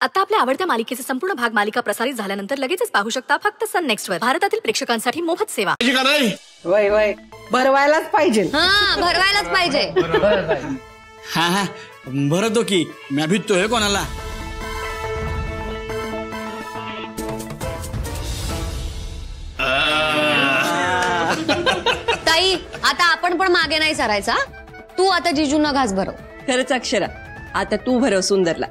आता आपल्या आवडत्या मालिकेचे संपूर्ण भाग मालिका प्रसारित झाल्यानंतर लगेचच पाहू शकता फक्त सन नेक्स्ट वर. भारतातील प्रेक्षकांसाठी मोफत सेवा. वय वय भरवायलाच पाहिजे. भरवायलाच पाहिजे. हा भरतो की मी भिजतोय कोणाला. ताई आता आपण पण मागे नाही सरायचा. तू आता जिजूंना घास भरव. खरंच अक्षरा, आता तू भरव सुंदरला.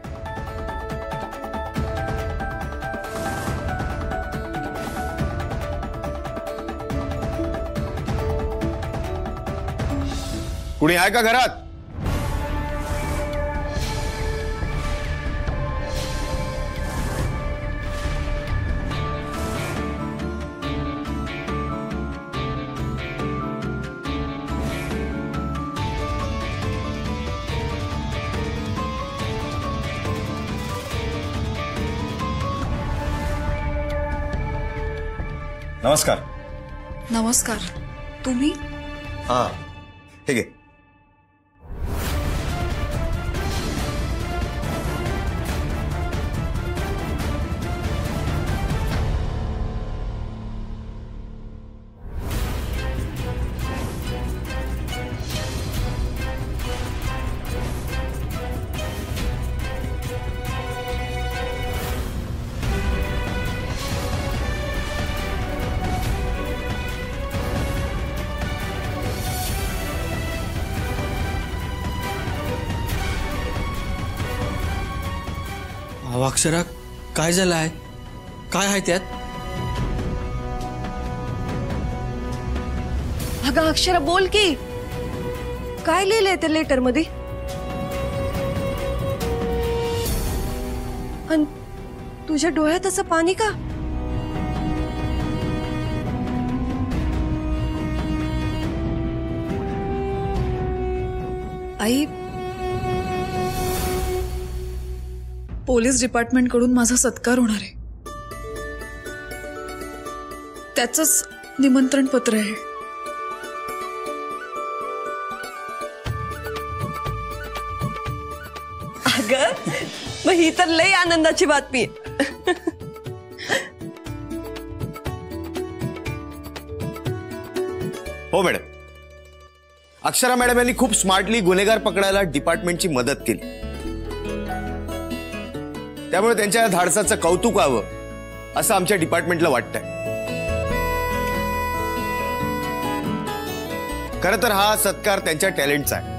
कुणी आहे का घरात? नमस्कार. नमस्कार. तुम्ही? हा हे घे. अक्षरा काय झालं आहे? काय आहे त्यात? अगं अक्षरा बोल की, काय लिहिलंय त्या लेटर मध्ये? आणि तुझ्या डोळ्यात असं पाणी का? आई, पोलीस डिपार्टमेंट कडून माझा सत्कार होणार आहे. त्याचंच निमंत्रण पत्र आहे. अगं मग ही तर लई आनंदाची बातमी आहे. हो मॅडम, अक्षरा मॅडम यांनी खूप स्मार्टली गुन्हेगार पकडायला डिपार्टमेंटची मदत केली. त्यामुळे त्यांच्या या धाडसाचं कौतुक व्हावं असं आमच्या डिपार्टमेंटला वाटतंय. खरं तर हा सत्कार त्यांच्या टॅलेंटचा आहे.